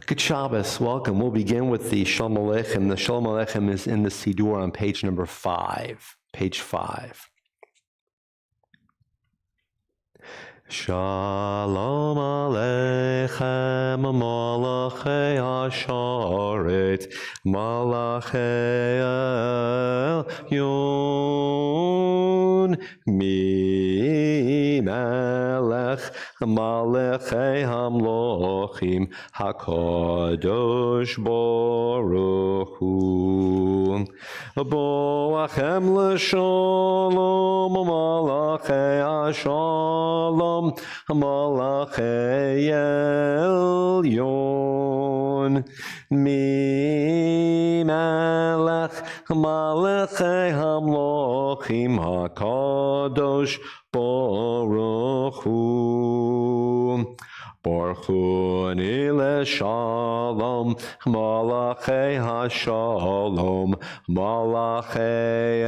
Good Shabbos, welcome. We'll begin with the Shalom Aleichem. The Shalom Aleichem is in the Siddur on page number 5. Page 5. Shalom Aleichem, Malachei Hasharet, Malachei Elyon, Mi Melech, Malachei Hamlochim, HaKadosh Baruch Hu. Boachem l'shalom, Malachei Hashalom, Malachei Elyon, Mi Melech, Malachei Hamlochim, HaKadosh Baruch Hu. Baruch Hu l'shalom, Malachei Hashalom, Malachei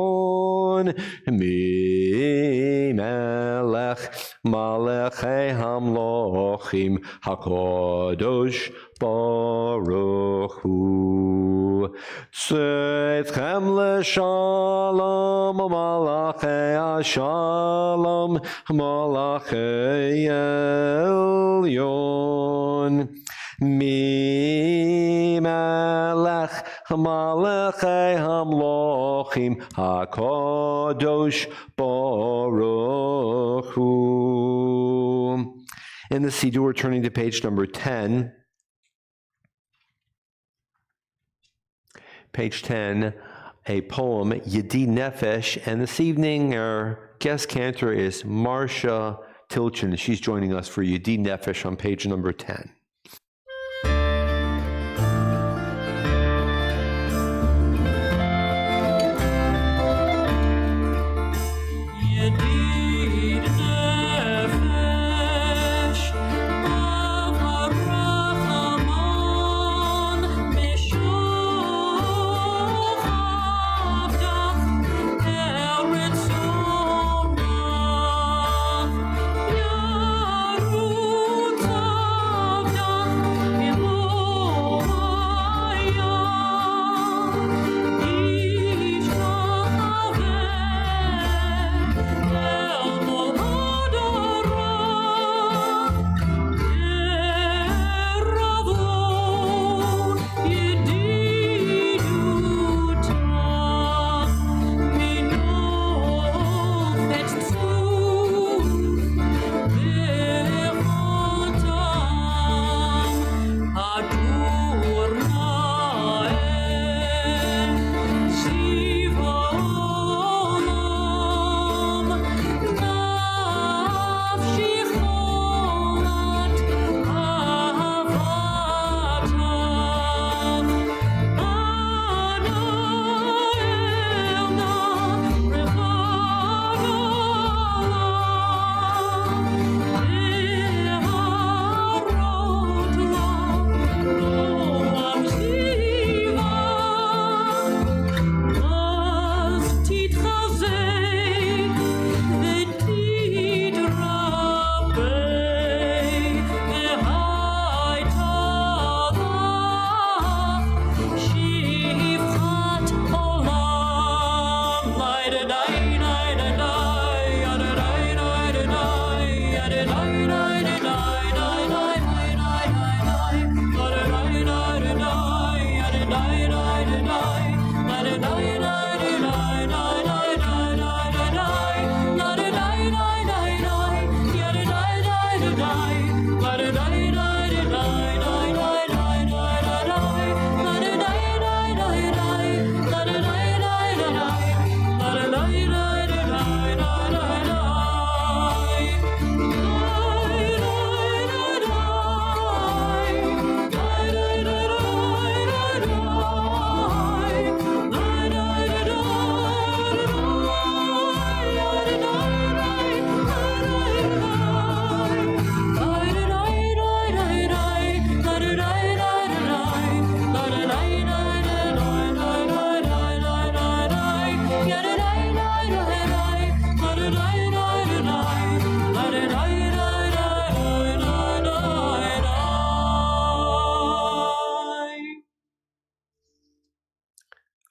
Elyon, Mi Melech, Malachei Hamlochim, HaKadosh Baruch Hu. Tzedchem l'shalom, Malachei Hashalom, Malachei Elyon, Mi Melech, Malachei Hamlochim, HaKadosh Baruch Hu. In the Siddur, turning to page number 10. Page 10, a poem, Yedi Nefesh, and this evening our guest cantor is Marcia Tilchin. She's joining us for Yedi Nefesh on page number 10. Yaru Tov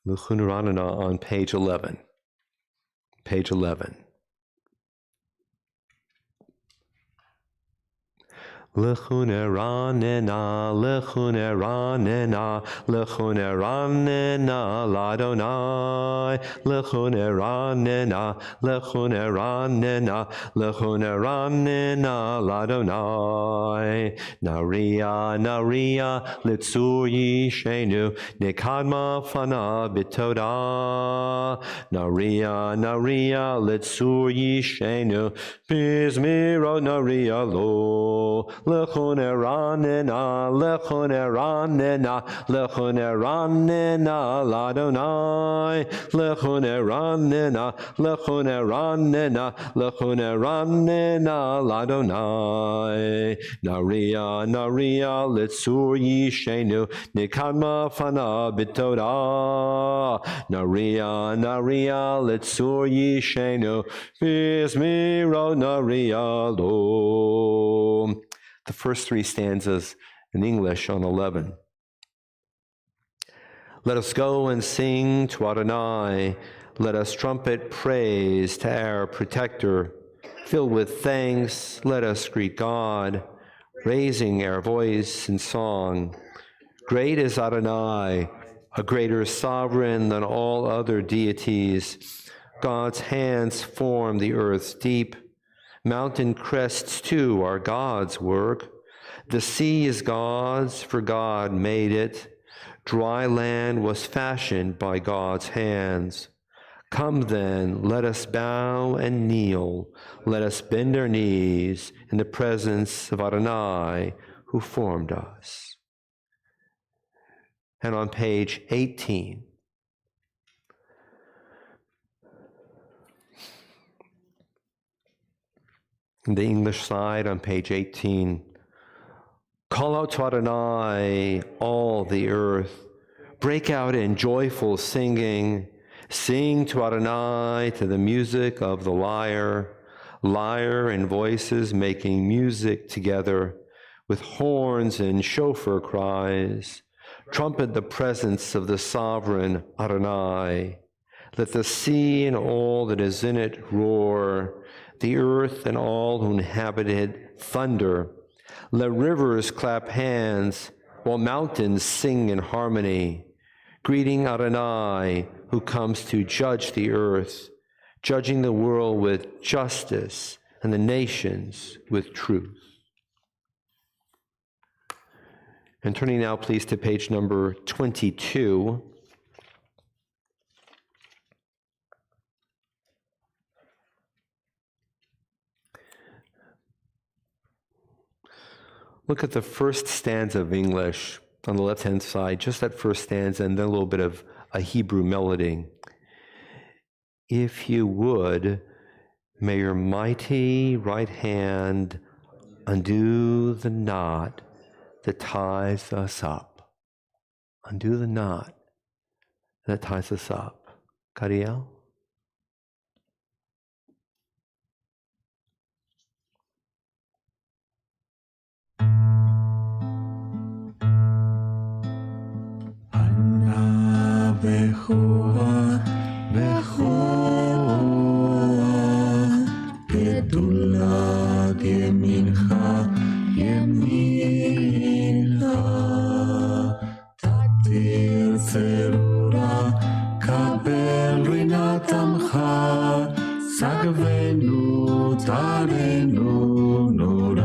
L'chuneranena on page 11. Page 11. L'chuneranena, l'chuneranena, l'chuneranena l'Adonai. L'chuneranena, l'chuneranena, l'chuneranena l'Adonai. Naria, naria, litzur yishenu, nekadma fana bitoda. Naria, naria, litzur yishenu, bizmiro naria lo. L'chuneranena, l'chuneranena, l'chuneranena l'Adonai. L'chuneranena, l'chuneranena, l'chuneranena l'Adonai. Naria, naria, litzur yishenu, nikadma fana bitoda. Naria, naria, litzur yishenu, bizmiro naria lo. The first three stanzas in English on 11. Let us go and sing to Adonai. Let us trumpet praise to our protector. Filled with thanks, let us greet God, raising our voice in song. Great is Adonai, a greater sovereign than all other deities. God's hands form the earth's deep. Mountain crests, too, are God's work. The sea is God's, for God made it. Dry land was fashioned by God's hands. Come then, let us bow and kneel. Let us bend our knees in the presence of Adonai, who formed us. And on page 18, the English side on page 18. Call out to Adonai, all the earth. Break out in joyful singing. Sing to Adonai to the music of the lyre. Lyre and voices making music together with horns and shofar cries. Trumpet the presence of the sovereign Adonai. Let the sea and all that is in it roar. The earth and all who inhabit it thunder. Let rivers clap hands, while mountains sing in harmony, greeting Adonai, who comes to judge the earth, judging the world with justice and the nations with truth. And turning now, please, to page number 22. Look at the first stanza of English on the left-hand side, just that first stanza, and then a little bit of a Hebrew melody. If you would, may your mighty right hand undo the knot that ties us up. Undo the knot that ties us up. Kariel? בכוח, בכוח, גדולת ימינך, ימינך, תתיר צרורה, קבל רינת עמך, סגבנו, תרנו נורא.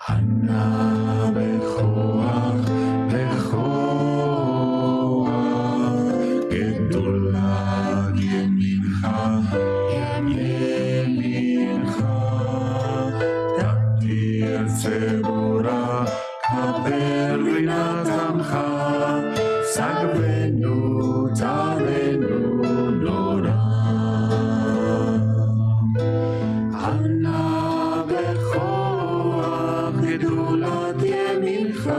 ענה בכוח, גדולת ימינך, ימינך, תתיר צרורה, קבל רינת עמך, סגבנו, תרנו נורא. ענה בכוח, גדולת ימינך,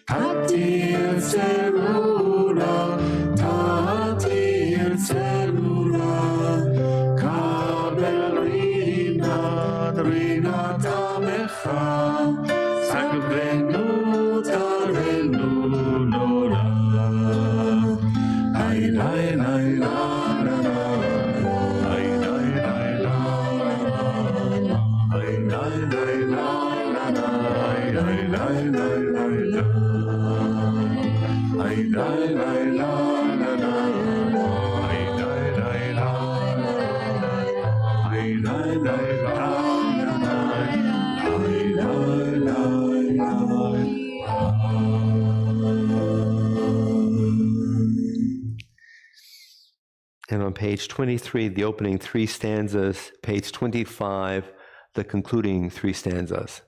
תתיר צרורה, תתיר צרורה, קבל רינת עמך, סגבנו, תרנו And on page 23, the opening 3 stanzas, page 25, the concluding 3 stanzas.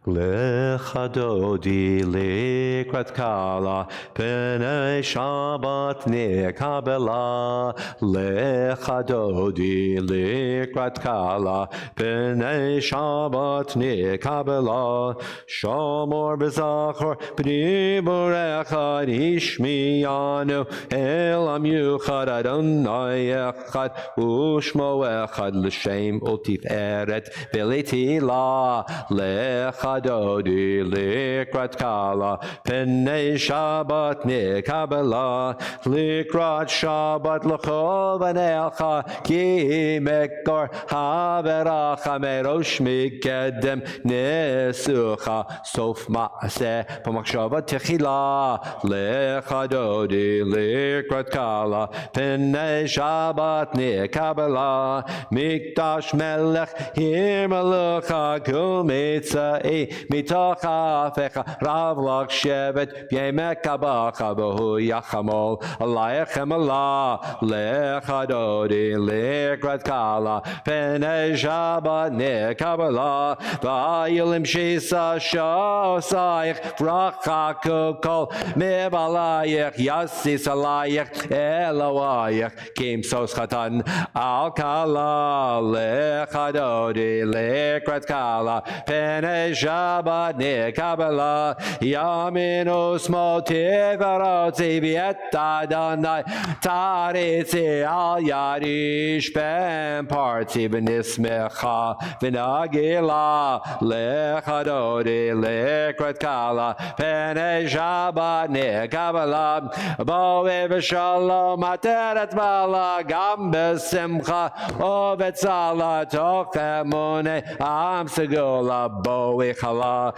Lecha dodi likrat kala, p'nei Shabbat nikabela. Lecha dodi likrat kala, p'nei Shabbat nikabela. Shamor b'zachor b'dibur echad ishmiyanu, elam yuchad Adonai echad, ushmo echad l'shem u'tiferet v'letila. Lecha Dodi likrat kala, p'nei Shabbat nikabela. Likrat Shabbat l'chol v'necha, ki mekor haveracha merosh mikedem nesucha sof ma'aseh b'machshava techila. Lecha Dodi likrat kala, p'nei Shabbat nikabela. Mikdash melech hir melucha kul mitzah mitoch afecha rav lach shevet b'yemek kabacha v'hu yachamol alayechem Allah. Lecha dodi likrat kala, p'nei Shabbat nikabela. V'ayilim shisa shosayich bracha kukol mibalayich yasis alayich elowayich kim sos chatan al kala. Lecha dodi likrat kala, p'nei Shabbat nikabela. Yaminus motiv arotzi v'et Adonai taritzi al yarish ben parti v'nismecha v'nagila. Lecha dodi likrat kala, p'nei Shabbat nikabela. Bo'e v'shalom ateret bala gam b'simcha u'v'tzala toch emunei am segula. Bo'e chala,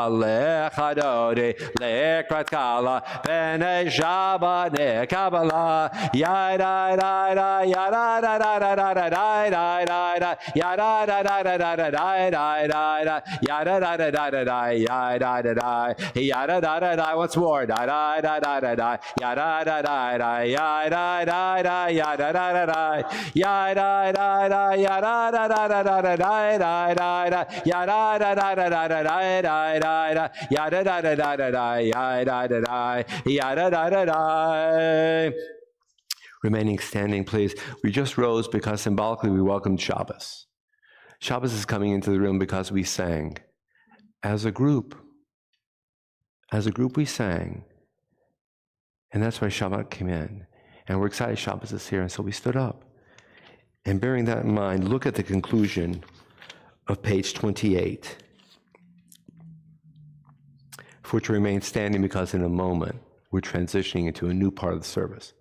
lecha dodi likrat kala, p'nei Shabbat nikabela. Yada da da yada da da da da da da da da yada da da da da da da da da yada da da da da da yada da da yada da da da. Once more, da da da da da da yada da da da yada da da yada da da da yada da da yada da da da da da da da yada da da da da da da da yada da da da da da yada da da yada da da da. Remaining standing, please. We just rose because symbolically we welcomed Shabbos. Shabbos is coming into the room because we sang. As a group we sang. And that's why Shabbat came in. And we're excited Shabbos is here, and so we stood up. And bearing that in mind, look at the conclusion of page 28. For to remain standing because in a moment we're transitioning into a new part of the service.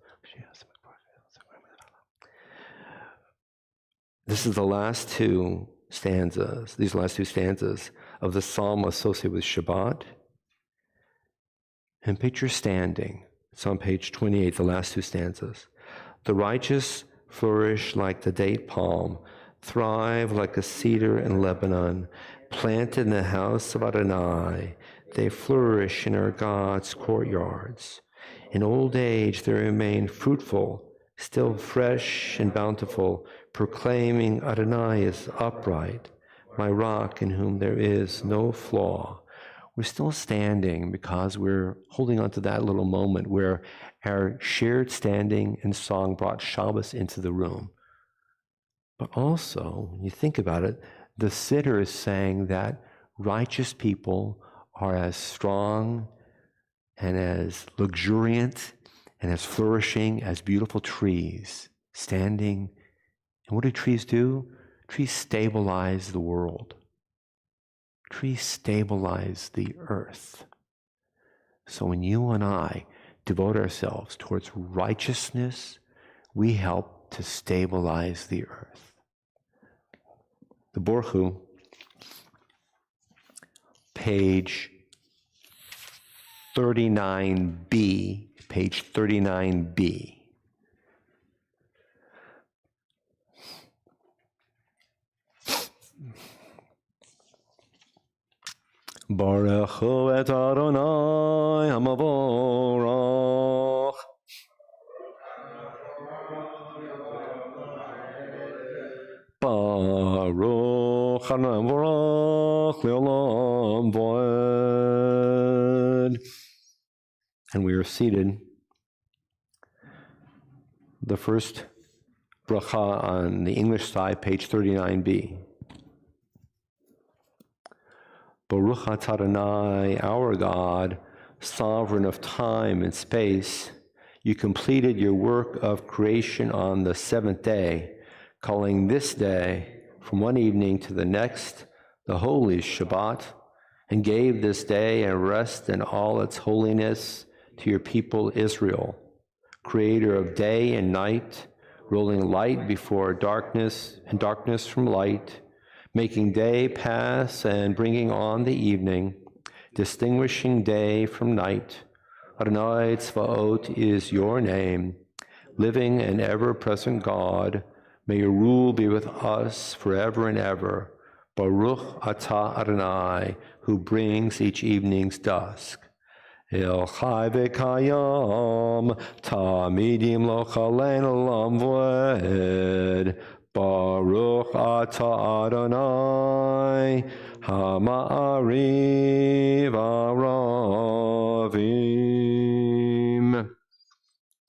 This is the last 2 stanzas, these last 2 stanzas of the psalm associated with Shabbat. And picture standing. It's on page 28, the last 2 stanzas. The righteous flourish like the date palm, thrive like a cedar in Lebanon, planted in the house of Adonai. They flourish in our God's courtyards. In old age they remain fruitful, still fresh and bountiful, proclaiming Adonai is upright, my rock in whom there is no flaw. We're still standing because we're holding on to that little moment where our shared standing and song brought Shabbos into the room. But also, when you think about it, the sitter is saying that righteous people are as strong and as luxuriant and as flourishing as beautiful trees standing. And what do trees do? Trees stabilize the world. Trees stabilize the earth. So when you and I devote ourselves towards righteousness, we help to stabilize the earth. The Borchu, page 39b, page 39b. Baruch hu et Adonai hamavorach. Baruch Adonai hamavorach le'olam v'ed. And we are seated. The first bracha on the English side, page 39b. Baruch atah Adonai, our God, sovereign of time and space, you completed your work of creation on the seventh day, calling this day from one evening to the next the holy Shabbat, and gave this day a rest in all its holiness to your people Israel, creator of day and night, ruling light before darkness and darkness from light, making day pass and bringing on the evening, distinguishing day from night. Adonai Tzvaot is your name, living and ever-present God. May your rule be with us forever and ever. Baruch atah Adonai, who brings each evening's dusk. El chai v'kayam, tamidim lo chalein olam v'ed. Baruch atah Adonai, hama'ariv aravim.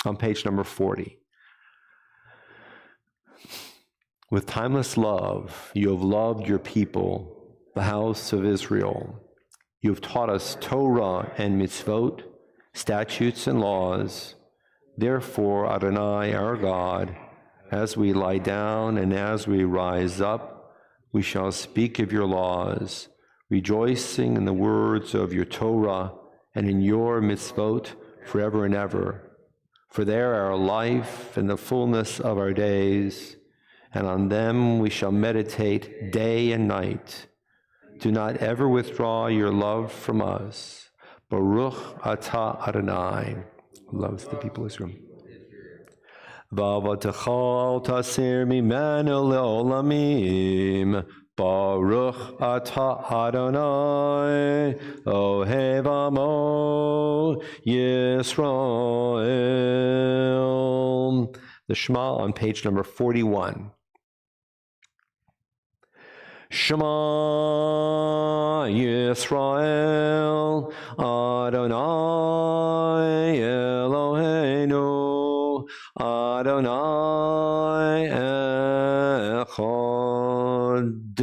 On page number 40. With timeless love, you have loved your people, the house of Israel. You have taught us Torah and mitzvot, statutes and laws. Therefore, Adonai, our God, as we lie down and as we rise up, we shall speak of your laws, rejoicing in the words of your Torah and in your mitzvot forever and ever. For they are our life and the fullness of our days, and on them we shall meditate day and night. Do not ever withdraw your love from us. Baruch atah Adonai, who loves the people of Israel. V'avatecha tasir mimenu le'olamim. Baruch atah Adonai, ohev amo Yisrael. The Shema on page number 41. Shema Yisrael, Adonai Eloheinu, Adonai Echad.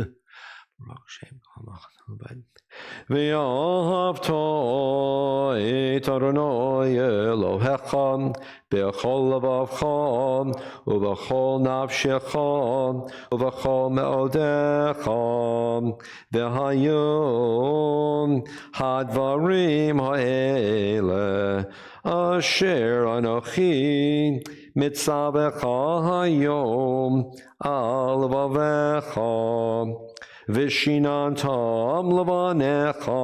V'ahavto et Adonai Elohecha b'chol levavcha uv'chol nafshecha uv'chol me'odecha v'hayom hadvarim ha'ele asher anochi mitzavecha hayom al vavecha Vishinantam lavanecha,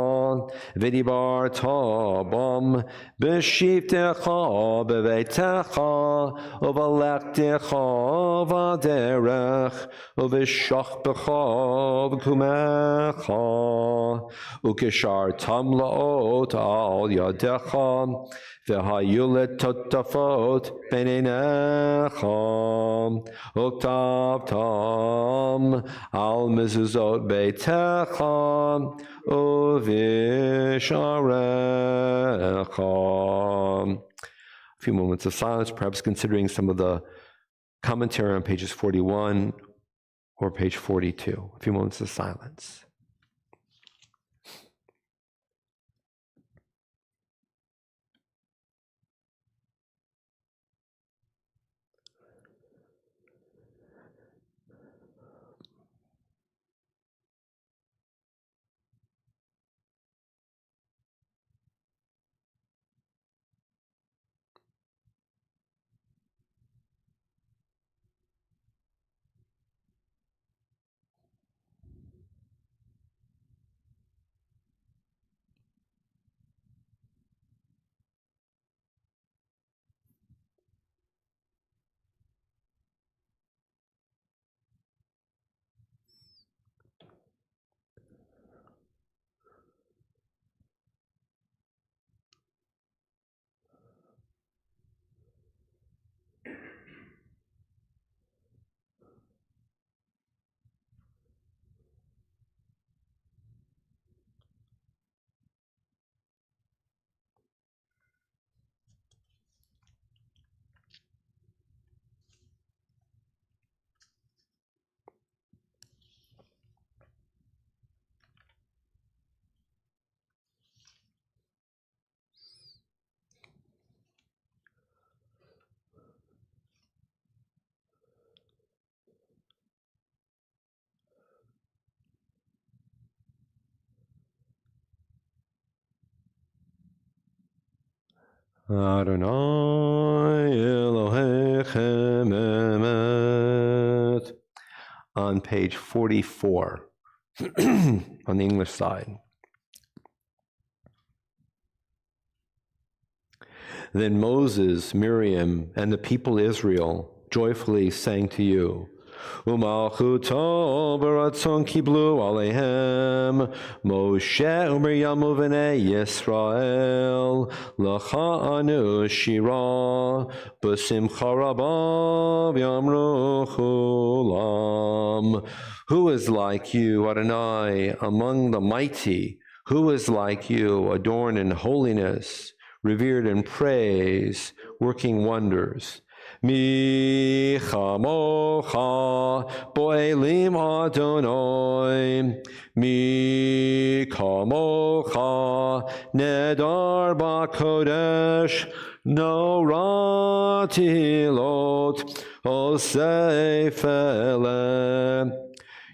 vidibartabam, beshiftecha bevetecha, uvalektecha vaderech, uvishachbecha v'kumecha, ukishartam laot al yadecha, v'hayulet totafot beinecha, uktavtam al mezuzot beitecha uvisharecha. A few moments of silence, perhaps considering some of the commentary on pages 41 or page 42. A few moments of silence. Adonai Elohechem Emet. On page 44, on the English side. Then Moses, Miriam, and the people Israel joyfully sang to you. Umalchuto baratzon kiblu alehem Moshe u'Miriam u'vnei Yisrael L'cha anu shira b'simcha rabba v'yamru chulam. Who is like you, Adonai, among the mighty? Who is like you, adorned in holiness, revered in praise, working wonders? Mi chamocha bo'elim Adonai, mi kamocha nedar b'kodesh, no ratilot osef eleh.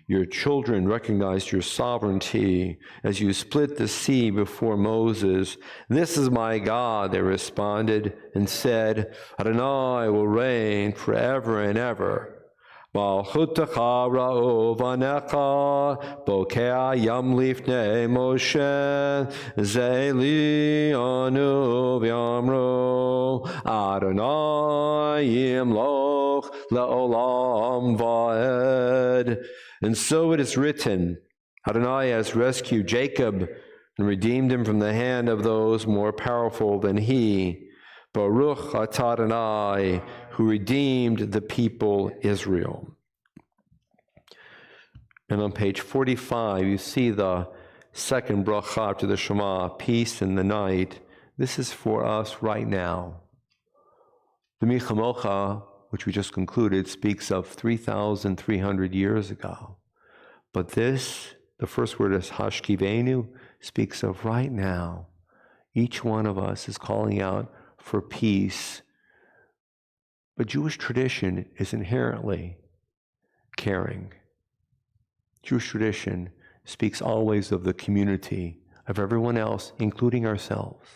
Your children recognized your sovereignty as you split the sea before Moses. This is my God, they responded, and said, Adonai will reign forever and ever. Malchutecha ra'u v'necha, bokeh yam lifnei Moshe, ze'li anu v'yamru, Adonai yimloch le'olam va'ed. And so it is written, Adonai has rescued Jacob and redeemed him from the hand of those more powerful than he. Baruch atah Adonai, who redeemed the people Israel. And on page 45, you see the second bracha to the Shema, peace in the night. This is for us right now. The Mi Chamocha, which we just concluded, speaks of 3,300 years ago. But this, the first word is Hashkivenu, speaks of right now. Each one of us is calling out for peace. But Jewish tradition is inherently caring. Jewish tradition speaks always of the community, of everyone else, including ourselves.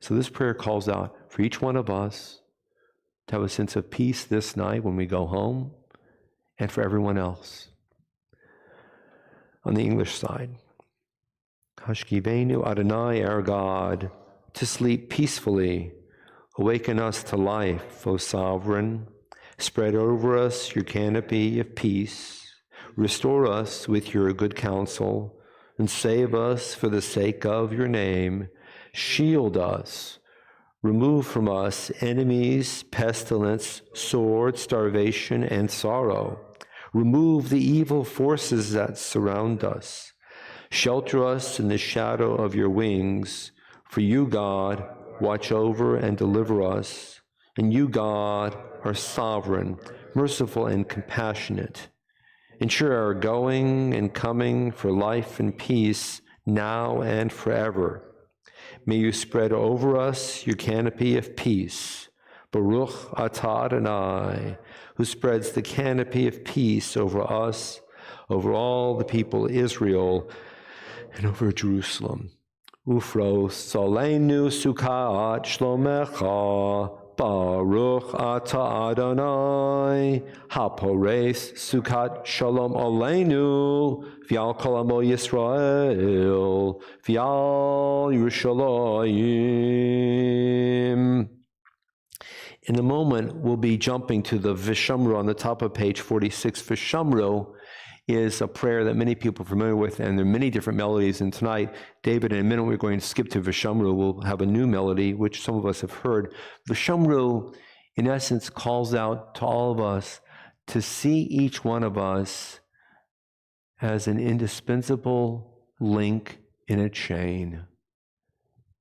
So this prayer calls out for each one of us to have a sense of peace this night when we go home, and for everyone else. On the English side, Hashkivenu Adonai, our God, to sleep peacefully. Awaken us to life, O Sovereign. Spread over us your canopy of peace. Restore us with your good counsel, and save us for the sake of your name. Shield us. Remove from us enemies, pestilence, sword, starvation, and sorrow. Remove the evil forces that surround us. Shelter us in the shadow of your wings. For you, God, watch over and deliver us. And you, God, are sovereign, merciful, and compassionate. Ensure our going and coming for life and peace now and forever. May you spread over us your canopy of peace. Baruch atah Adonai, who spreads the canopy of peace over us, over all the people of Israel, and over Jerusalem. Ufros aleinu sukat shlomecha, Baruch atah Adonai, hapores sukat shalom aleinu, v'al kol amo Yisrael, v'al Yerushalayim. In a moment, we'll be jumping to the Vishamru on the top of page 46. Vishamru is a prayer that many people are familiar with, and there are many different melodies. And tonight, David, in a minute, we're going to skip to Vishamru. We'll have a new melody, which some of us have heard. Vishamru, in essence, calls out to all of us to see each one of us as an indispensable link in a chain.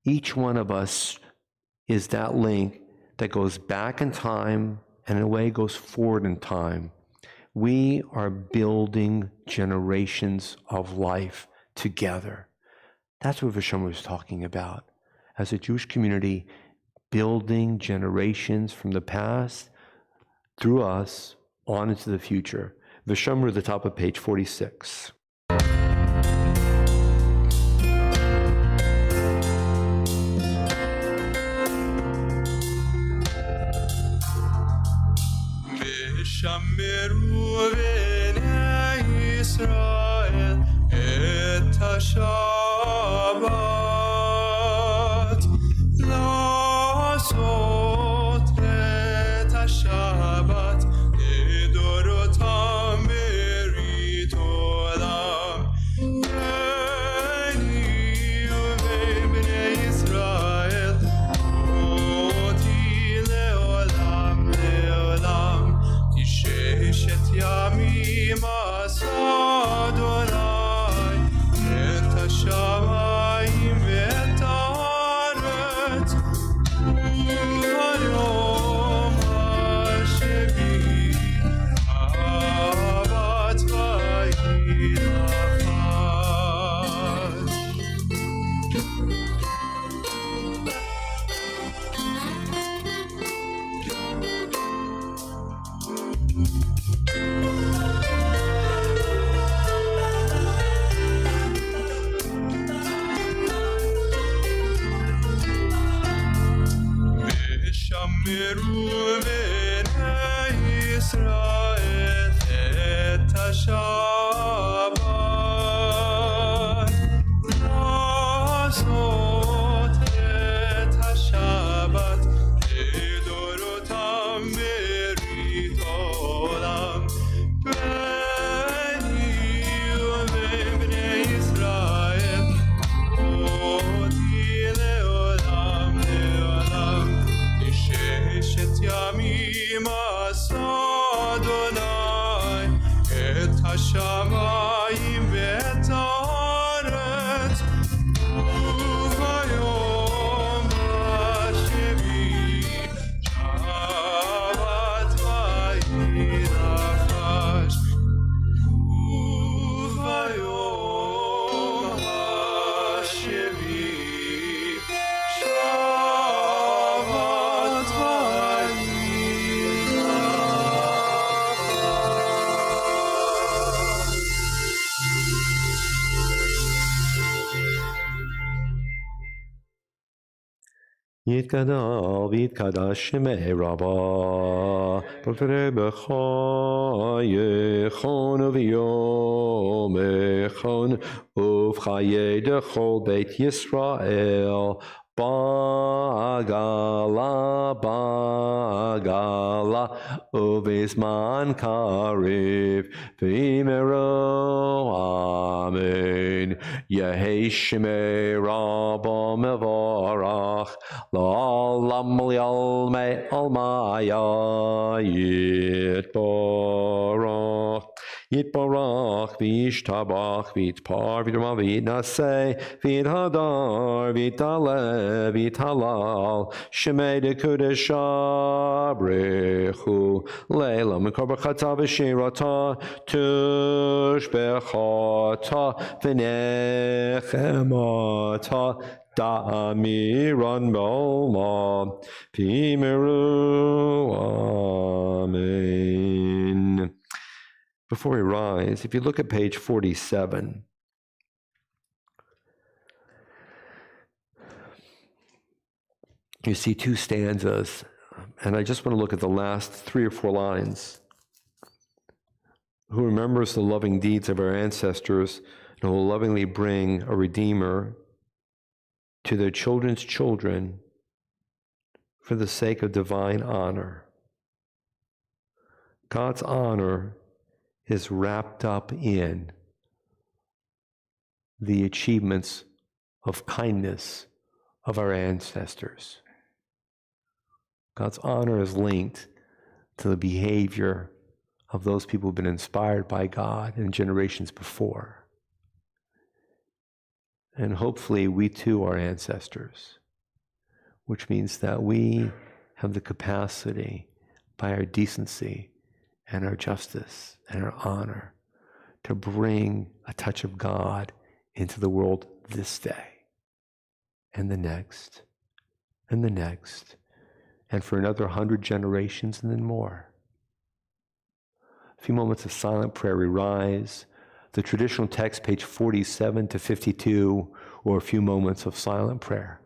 Each one of us is that link that goes back in time and in a way goes forward in time. We are building generations of life together. That's what Vishamru is talking about. As a Jewish community, building generations from the past through us on into the future. Vishamru, the top of page 46. ושמרו בני ישראל את השבת לעשות את השבת לדורותם ברית עולם בני ובני ישראל אותי לעולם לעולם ששת ימים עשה אדוני את השמיים ואת הארץ וביום השביעי שבת וינפש וביום השביעי שבת יתגדל ויתקדש שמי רבה, בפני בחייכון וביומכון, ובחיי דכל בית ישראל, בעגלה, בעגלה, ובזמן קריב, ואמרו אמן. יהי שמי רבה מבורך, לעולם ולעלמי עלמיה יתברך. יתברך וישתבח ויתפאר ויתרומם ויתנשא ויתהדר ויתעלה ויתהלל שמי דקודש ברכו לילה מקור ברכתה ושירתה תושבחתה ונחמתה דאמירן בעלמא ואמרו amen. Before we rise, if you look at page 47, you see two stanzas, and I just want to look at the last 3 or 4 lines. Who remembers the loving deeds of our ancestors and who will lovingly bring a Redeemer to their children's children for the sake of divine honor. God's honor is wrapped up in the achievements of kindness of our ancestors. God's honor is linked to the behavior of those people who've been inspired by God in generations before. And hopefully we too are ancestors, which means that we have the capacity by our decency and our justice and our honor to bring a touch of God into the world this day and the next and the next and for another 100 generations and then more. A few moments of silent prayer. We rise. The traditional text, page 47 to 52, or a few moments of silent prayer.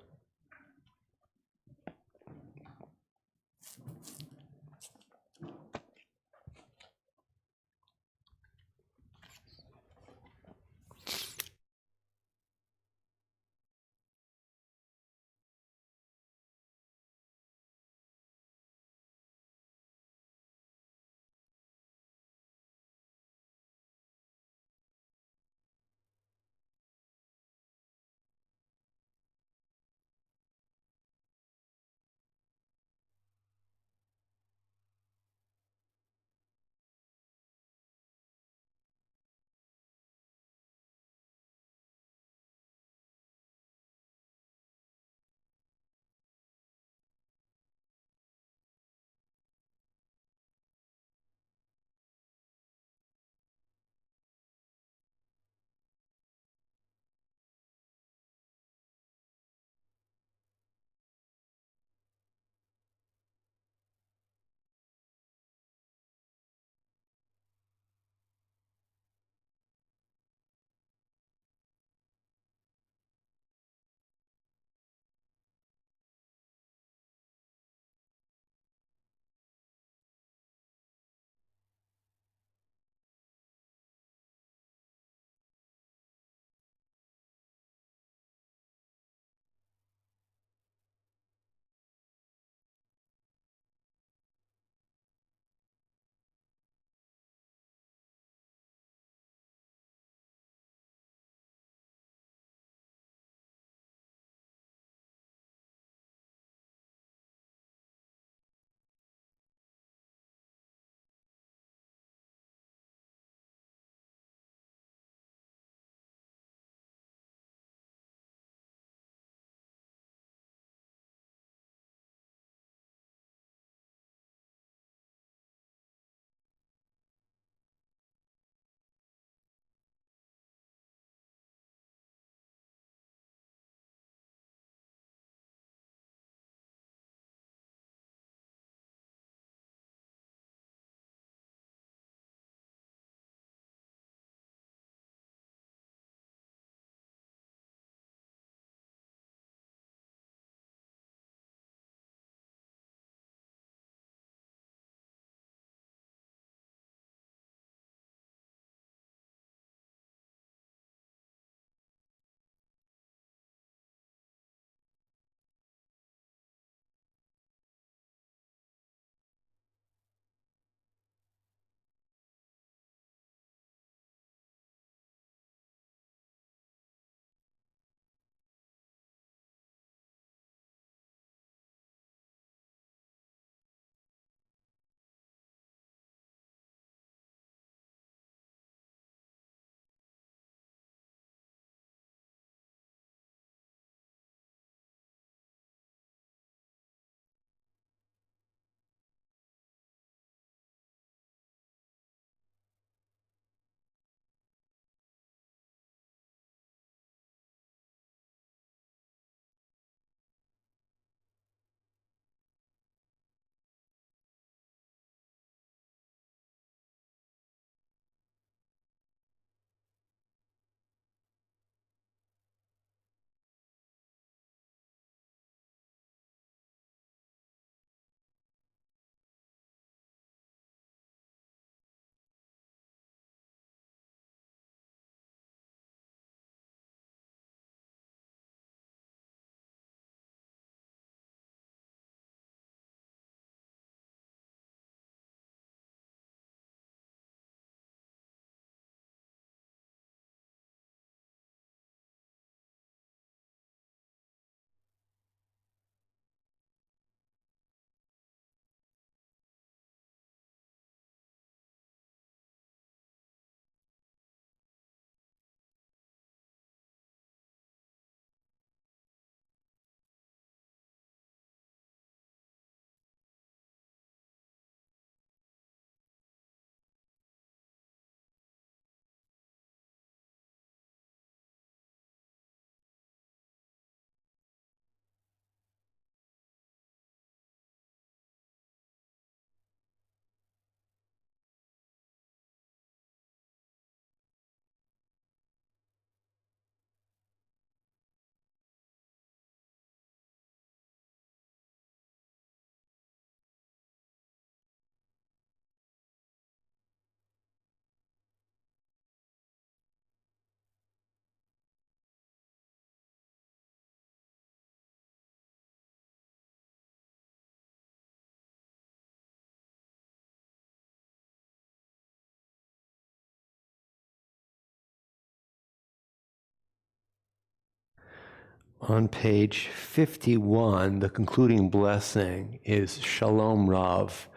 On page 51, the concluding blessing is Shalom Rav.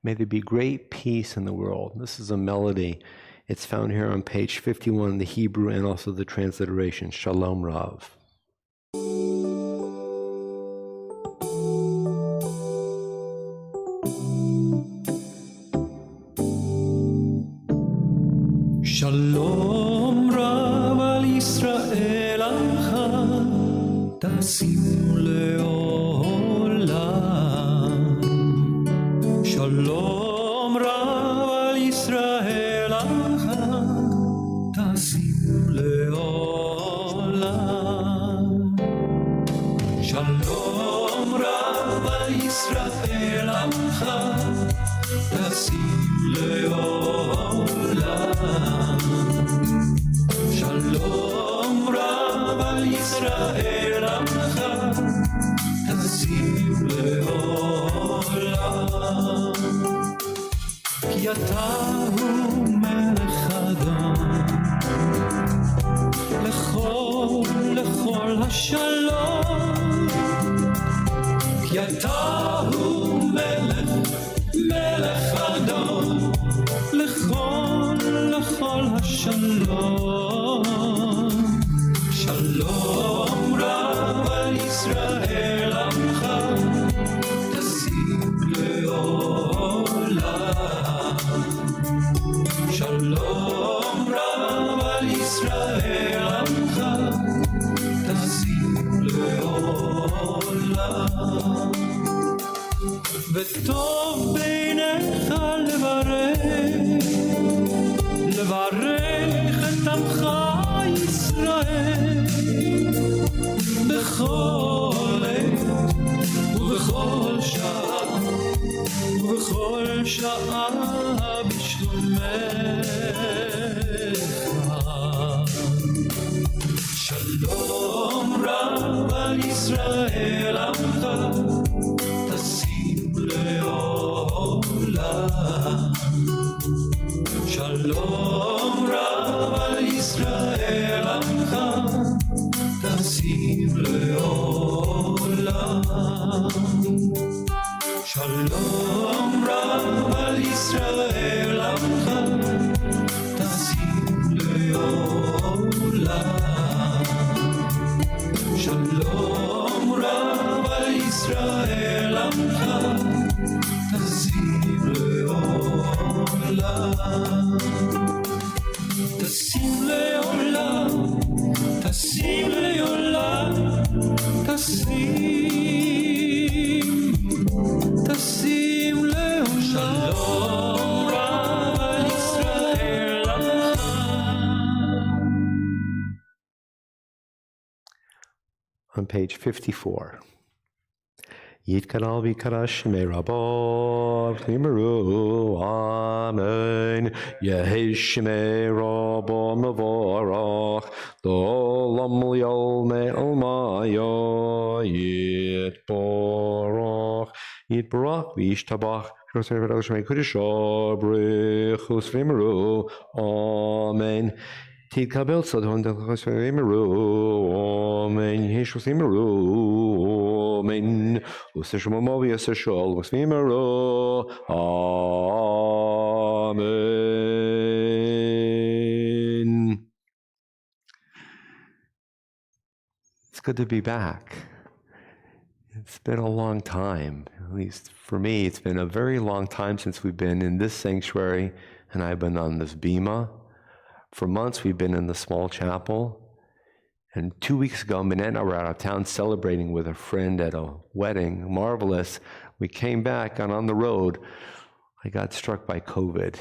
May there be great peace in the world. This is a melody. It's found here on page 51, the Hebrew and also the transliteration, Shalom Rav. Shalom Rav al Yisrael Amcha Tasim le'olam. Shalom Rav al Yisrael Amcha Tasim le'olam. Shalom Rav al Yisrael Amcha Tasim le'olam. Shalom Rav al Yisrael Amcha Tasim le'olam. Ki ata hu melech Adon lechol hashalom. Ki ata hu melech Adon lechol hashalom. Shalom Rav al Yisrael Amcha Tasim le'olam. Shalom Rav al Yisrael Amcha Tasim le'olam. וטוב בעיניך לברך את עמך ישראל בכל עת ובכל שעה בשלומך. שלום רב על ישראל עמך תשים לעולם. שלום רב על ישראל עמך תשים לעולם. שלום רב על ישראל עמך תשים לעולם. שלום רב על ישראל עמך תשים לעולם. תשים לעולם, תשים לעולם, תשים לעולם. שלום רב על ישראל עמך. On page 54. Yitkanal v'karash me'rabo v'nimeru, amen. Yehi shmei rabo mevorach, l'olam li'ol me'olmayo, yitbarach v'yishtabach, shosei v'rach shmei kudisho, brichus v'nimeru, amen. Tikabel tzadon delchos v'nimeru, amen. Yeshus v'nimeru, amen. Useshamomovi Yeseshol V'nimeru, amen. It's good to be back. It's been a long time, at least for me, it's been a very long time since we've been in this sanctuary and I've been on this bima. For months we've been in the small chapel. And 2 weeks ago, Minette and I were out of town celebrating with a friend at a wedding, marvelous. We came back and on the road, I got struck by COVID.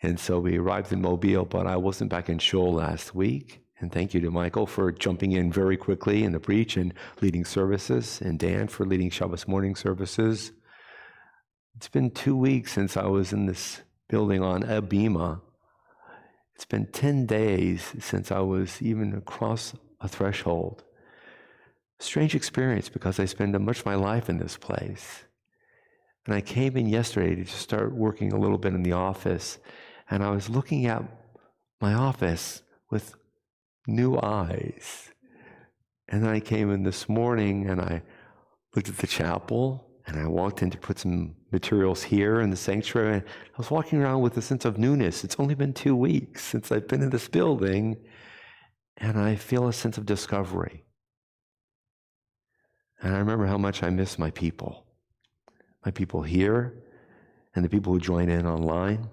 And so we arrived in Mobile, but I wasn't back in Shul last week. And thank you to Michael for jumping in very quickly in the breach and leading services, and Dan for leading Shabbos morning services. It's been 2 weeks since I was in this building on a bima. It's been 10 days since I was even across a threshold. Strange experience because I spend much of my life in this place. And I came in yesterday to just start working a little bit in the office, and I was looking at my office with new eyes. And then I came in this morning and I looked at the chapel and I walked in to put some materials here in the sanctuary. And I was walking around with a sense of newness. It's only been 2 weeks since I've been in this building, and I feel a sense of discovery. And I remember how much I miss my people here and the people who join in online.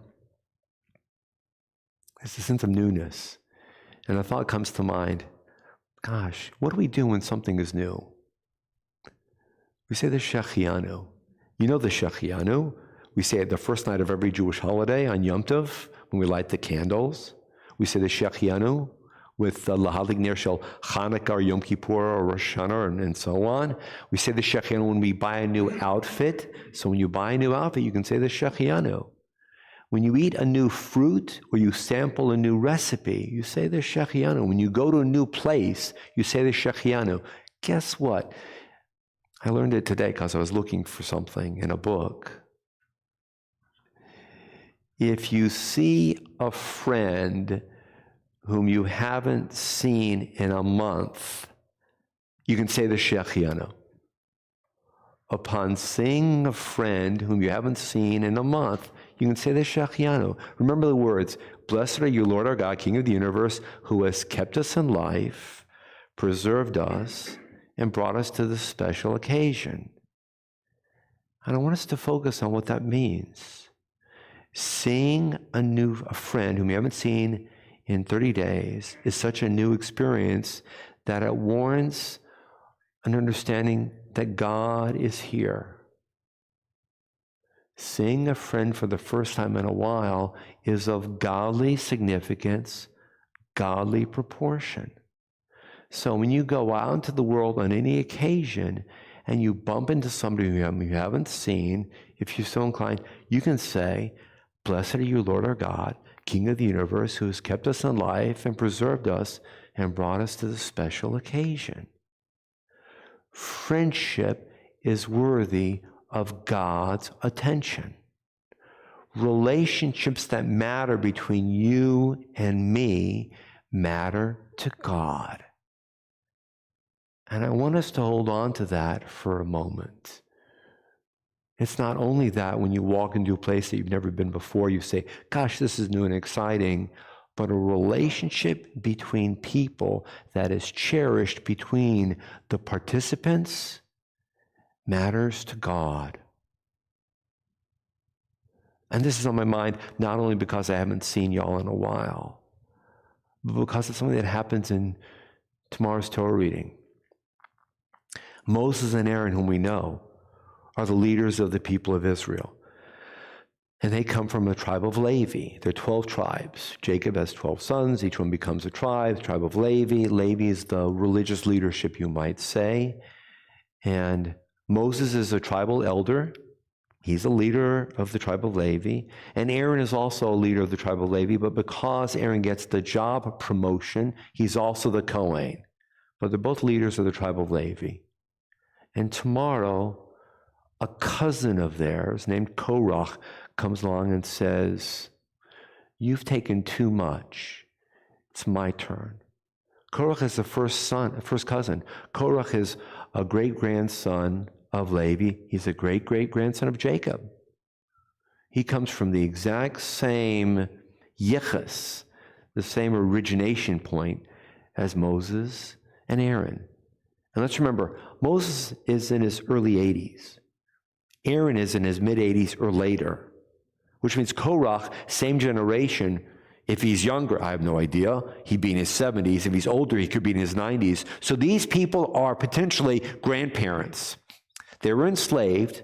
It's a sense of newness. And a thought comes to mind, gosh, what do we do when something is new? We say the Shechianu. You know the Shechianu. We say it the first night of every Jewish holiday on Yom Tov, when we light the candles. We say the Shechianu with the Lahalig Ner Shel Chanukah or Yom Kippur or Rosh Hashanah and so on. We say the Shechianu when we buy a new outfit. So when you buy a new outfit, you can say the Shechianu. When you eat a new fruit or you sample a new recipe, you say the Shechianu. When you go to a new place, you say the Shechianu. Guess what? I learned it today because I was looking for something in a book. If you see a friend whom you haven't seen in a month, you can say the Shechianu. Upon seeing a friend whom you haven't seen in a month, you can say the Shechianu. Remember the words, blessed are you, Lord our God, King of the universe, who has kept us in life, preserved us, and brought us to this special occasion. And I want us to focus on what that means. Seeing a friend whom you haven't seen in 30 days is such a new experience that it warrants an understanding that God is here. Seeing a friend for the first time in a while is of godly significance, godly proportion. So when you go out into the world on any occasion and you bump into somebody you haven't seen, if you're so inclined, you can say, blessed are you, Lord our God, King of the universe, who has kept us in life and preserved us and brought us to this special occasion. Friendship is worthy of God's attention. Relationships that matter between you and me matter to God. And I want us to hold on to that for a moment. It's not only that when you walk into a place that you've never been before, you say, gosh, this is new and exciting, but a relationship between people that is cherished between the participants matters to God. And this is on my mind not only because I haven't seen y'all in a while, but because it's something that happens in tomorrow's Torah reading. Moses and Aaron, whom we know, are the leaders of the people of Israel. And they come from the tribe of Levi. There are 12 tribes. Jacob has 12 sons. Each one becomes a tribe, the tribe of Levi. Levi is the religious leadership, you might say. And Moses is a tribal elder. He's a leader of the tribe of Levi. And Aaron is also a leader of the tribe of Levi. But because Aaron gets the job promotion, he's also the Kohen. But they're both leaders of the tribe of Levi. And tomorrow, a cousin of theirs named Korach comes along and says, you've taken too much. It's my turn. Korach is the first cousin. Korach is a great-grandson of Levi. He's a great-great-grandson of Jacob. He comes from the exact same yichus, the same origination point as Moses and Aaron. And let's remember, Moses is in his early 80s. Aaron is in his mid-80s or later, which means Korach, same generation. If he's younger, I have no idea. He'd be in his 70s. If he's older, he could be in his 90s. So these people are potentially grandparents. They were enslaved.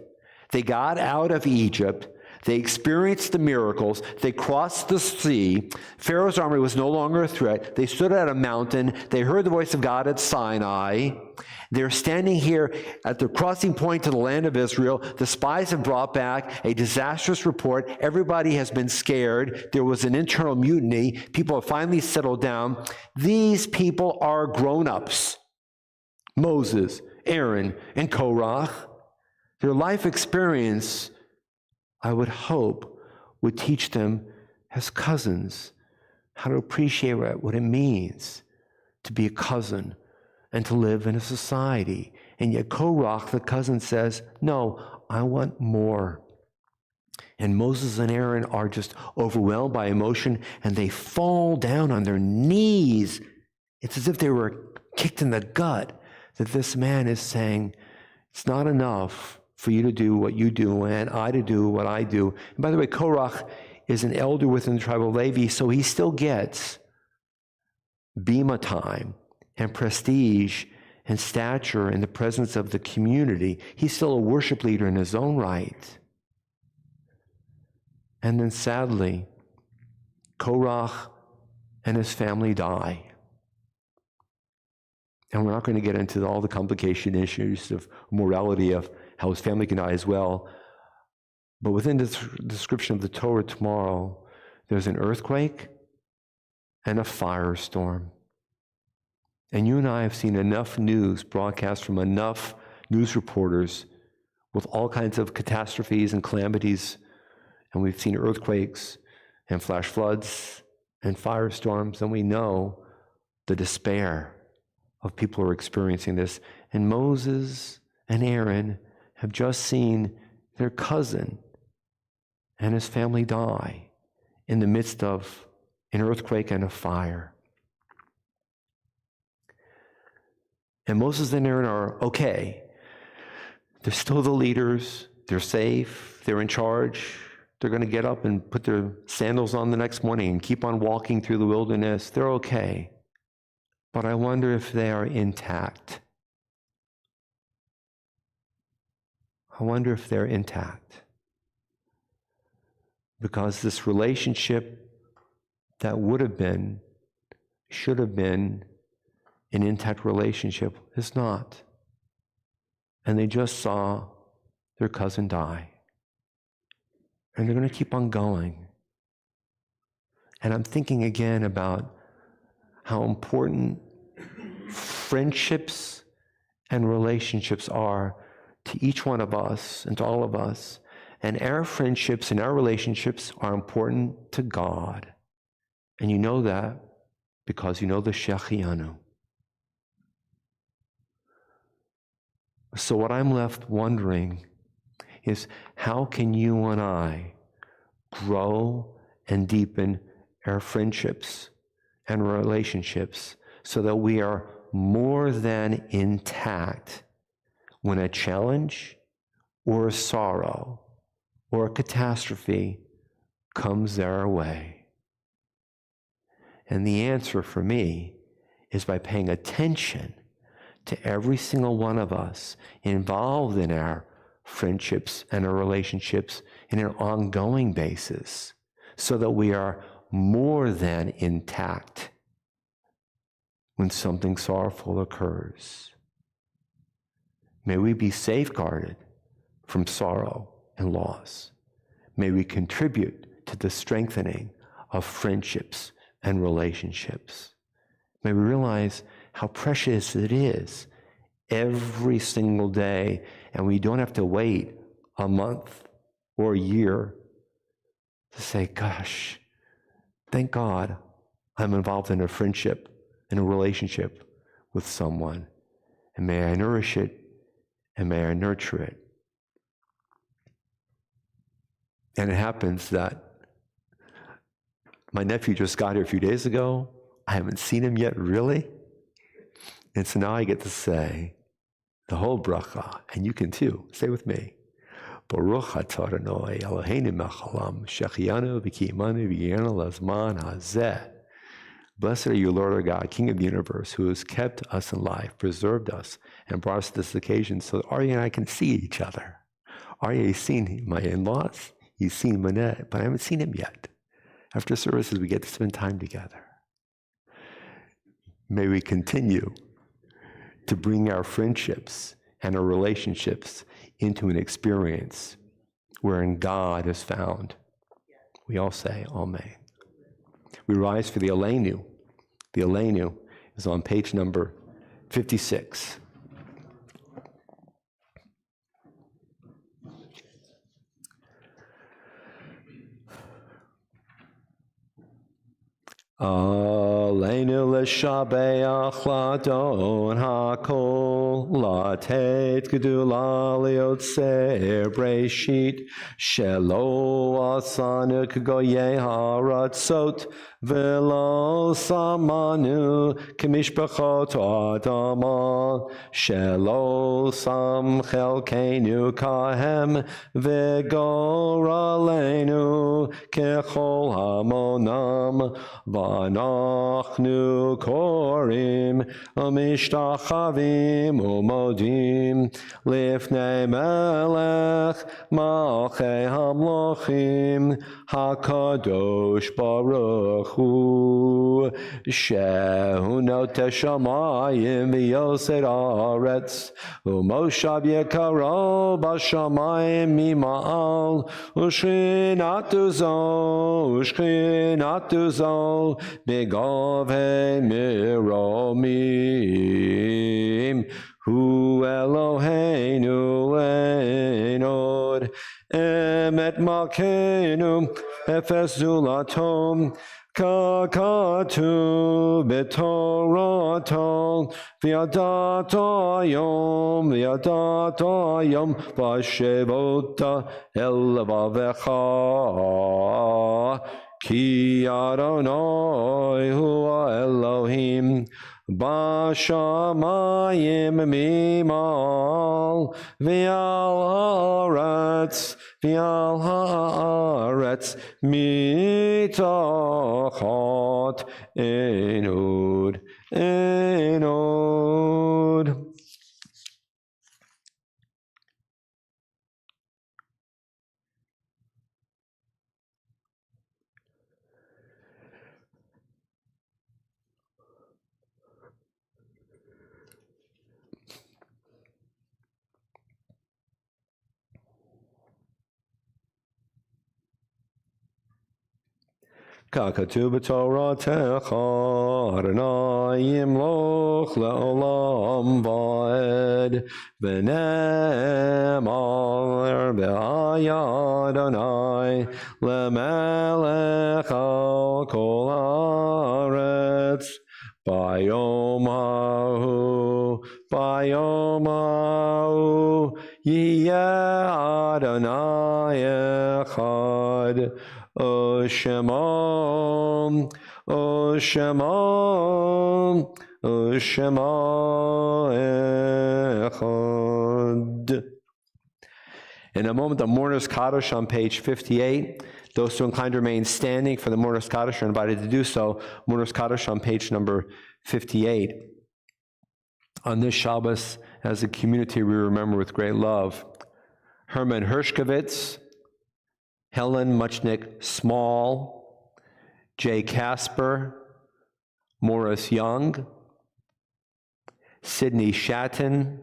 They got out of Egypt. They experienced the miracles. They crossed the sea. Pharaoh's army was no longer a threat. They stood at a mountain. They heard the voice of God at Sinai. They're standing here at the crossing point to the land of Israel. The spies have brought back a disastrous report. Everybody has been scared. There was an internal mutiny. People have finally settled down. These people are grown-ups. Moses, Aaron, and Korach. Their life experience, I would hope, would teach them as cousins how to appreciate what it means to be a cousin and to live in a society. And yet Korach, the cousin, says, no, I want more. And Moses and Aaron are just overwhelmed by emotion, and they fall down on their knees. It's as if they were kicked in the gut, that this man is saying, it's not enough for you to do what you do and I to do what I do. And by the way, Korach is an elder within the tribe of Levi, so he still gets bema time and prestige and stature in the presence of the community. He's still a worship leader in his own right. And then sadly, Korach and his family die. And we're not going to get into all the complication issues of morality of how his family can die as well. But within the description of the Torah tomorrow, there's an earthquake and a firestorm. And you and I have seen enough news broadcast from enough news reporters with all kinds of catastrophes and calamities. And we've seen earthquakes and flash floods and firestorms, and we know the despair of people who are experiencing this. And Moses and Aaron have just seen their cousin and his family die in the midst of an earthquake and a fire. And Moses and Aaron are okay. They're still the leaders. They're safe. They're in charge. They're going to get up and put their sandals on the next morning and keep on walking through the wilderness. They're okay. But I wonder if they are intact. I wonder if they're intact. Because this relationship that would have been, should have been an intact relationship is not. And they just saw their cousin die. And they're going to keep on going. And I'm thinking again about how important friendships and relationships are to each one of us and to all of us. And our friendships and our relationships are important to God. And you know that because you know the Shechianu. So what I'm left wondering is, how can you and I grow and deepen our friendships and relationships so that we are more than intact when a challenge or a sorrow or a catastrophe comes our way? And the answer for me is by paying attention to every single one of us involved in our friendships and our relationships in an ongoing basis, so that we are more than intact when something sorrowful occurs. May we be safeguarded from sorrow and loss. May we contribute to the strengthening of friendships and relationships. May we realize how precious it is every single day, and we don't have to wait a month or a year to say, gosh, thank God I'm involved in a friendship, in a relationship with someone, and may I nourish it and may I nurture it. And it happens that my nephew just got here a few days ago. I haven't seen him yet, really. And so now I get to say the whole bracha, and you can too. Say with me. Baruch atah Adonai Eloheinu melech haolam, shechianu v'kiyimanu v'yirenu lazman hazeh. Blessed are you, Lord our God, King of the universe, who has kept us in life, preserved us, and brought us to this occasion so that Arya and I can see each other. Arya has seen my in-laws, he's seen Manette, but I haven't seen him yet. After services, we get to spend time together. May we continue to bring our friendships and our relationships into an experience wherein God is found. We all say, Amen. We rise for the Aleinu. The Aleinu is on page number 56. Aleinu L'shabeach l'adon hakol, latet gedula liotzer breshit, shelo asanu k'goyei haratzot, v'lo samanu k'mishpachot adama, shelo sam chelkeinu kahem, v'goralenu kechol hamonam, v'anachnu korim, umishtachavim umodim, lifnei melech malchei hamlochim, hakadosh baruch hu, shehu note shamayim v'yoser haaretz, umoshav yekaro b'shamayim mima'al, ushchinatu zo, b'govei miromim, hu Eloheinu ein od, emet malkeinu, efes zulatom, kakatu b'torato, v'yadata yom, v'ashevota el levavecha, ki Adonai hu Elohim, Bashamayim mimal, v'al haaretz mitachot enod. Kakatu b'toratecha, Adonai yimloch le'olam va'ed, v'ne'emar b'aya Adonai, le'melech al kol haaretz, bayom ha'u, yiyeh Adonai echad, O Shema echad. In a moment, the Mourner's Kaddish on page 58. Those who are inclined to remain standing for the Mourner's Kaddish are invited to do so. Mourner's Kaddish on page number 58. On this Shabbos, as a community, we remember with great love Herman Hershkovitz, Helen Muchnick Small, Jay Casper, Morris Young, Sidney Shatton,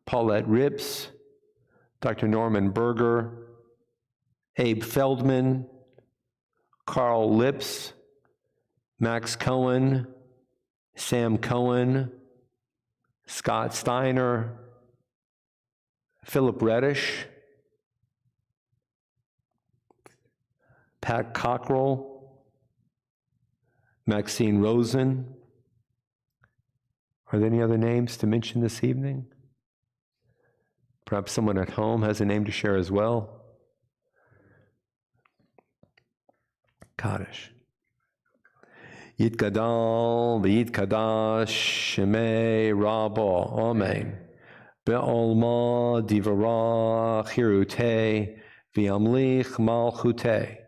Paulette Rips, Dr. Norman Berger, Abe Feldman, Carl Lips, Max Cohen, Sam Cohen, Scott Steiner, Philip Reddish, Pat Cockrell, Maxine Rosen. Are there any other names to mention this evening? Perhaps someone at home has a name to share as well. Kaddish. Yitgadal v'yitkadash shemei Rabba. Amen. Be'olma divara chirutei v'yamlich malchutei.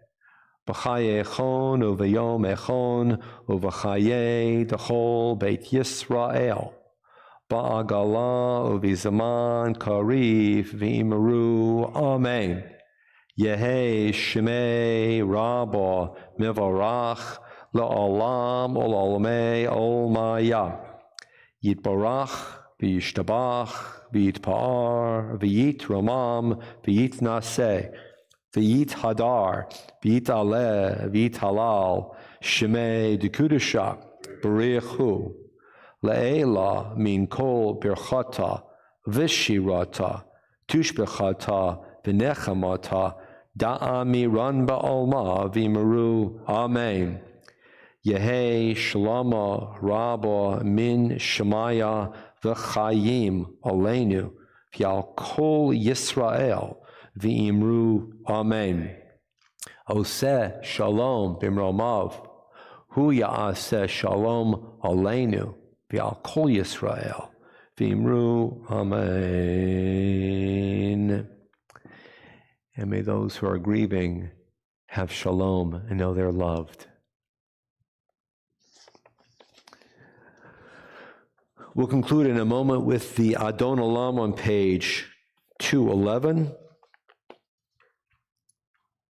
B'chaye echon u'v'yom echon u'v'chaye d'chol beit Yisrael. Ba'agala u'v'zaman karif v'imaru. Amen. Yehi shemei Rabba mivarach la'olam u'l'olamei olmaya. Yitbarach v'yishtabach v'yitpa'ar v'yitramam v'yitnaseh. V'yit hadar, v'yit aleh, v'yit halal, shemei dekudusha, b'richu, le'ela min kol birchata, v'shirata, tushbechata, v'nechamata, da'ami ran ba'olma v'imru. Amen. Yehi Shalama Rabba Min Shemaya V'Chayim Aleinu V'Al Kol Yisrael V'Imru Amen. Oseh Shalom B'Mromav Hu Ya'aseh Shalom Aleinu V'Al Kol Yisrael V'Imru Amen. And may those who are grieving have shalom and know they're loved. We'll conclude in a moment with the Adon Olam on page 211.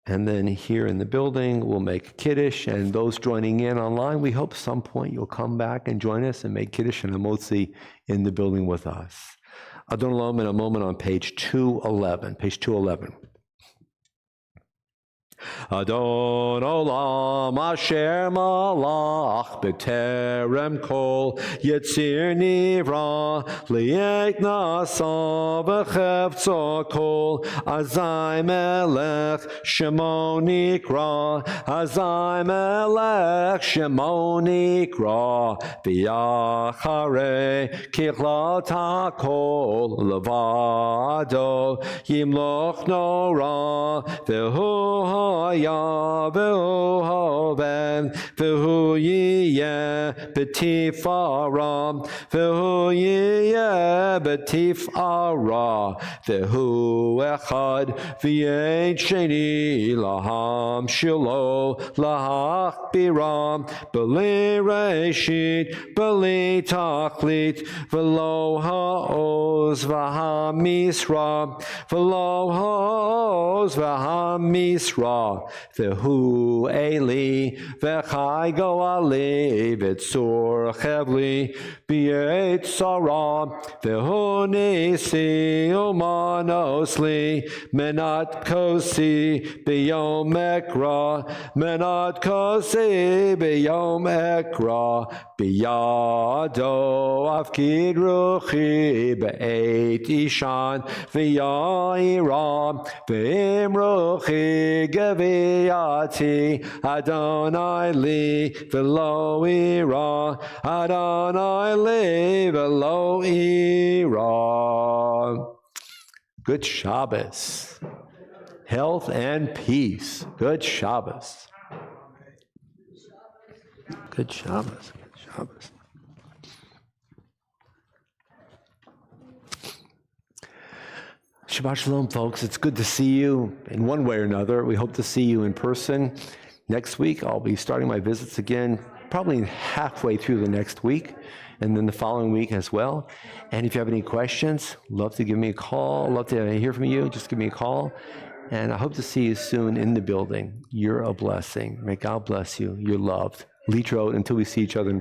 And then here in the building, we'll make Kiddush. And those joining in online, we hope some point you'll come back and join us and make Kiddush and Hamotzi in the building with us. Adon Olam in a moment on page 211. Page 211. Adon Olam Asher Malach B'Terem Kol Yetzir Nivra Li'ek Nasa V'Chefzo Kol Azai Melech Shemo Nikra Azai Melech Shemo Nikra V'Yacharei Kichlat HaKol Levado Yimloch Nora V'Hu Haya V'Hu Hoven V'Hu Yiyeh B'Tifara V'Hu Yiyeh B'Tifara V'Hu Echad V'Yein Sheni Laham Shilo Lahach Biram B'Li Reshit B'Li Tachlit V'Lo Ha'oz V'Hamisra V'Lo Ha'oz V'Hamisra V'Hu Eli V'Chai Goali V'Tzur Chevli B'Yet Sarah V'Hu Nisi Umanosli Menat Kosi B'Yom Ekra Menat Kosi B'Yom Ekra B'Yado Afkid Ruchi B'Eit Ishan V'Yaira V'Im Ruchi Geviati Adonai Li V'Lo Ira Adonai Li V'Lo Ira. Good Shabbos. Health and peace. Good Shabbos. Good Shabbos. Good Shabbos. Shabbat Shalom, folks. It's good to see you in one way or another. We hope to see you in person next week. I'll be starting my visits again, probably halfway through the next week, and then the following week as well. And if you have any questions, love to give me a call. Love to hear from you. Just give me a call. And I hope to see you soon in the building. You're a blessing. May God bless you. You're loved. Litrot until we see each other in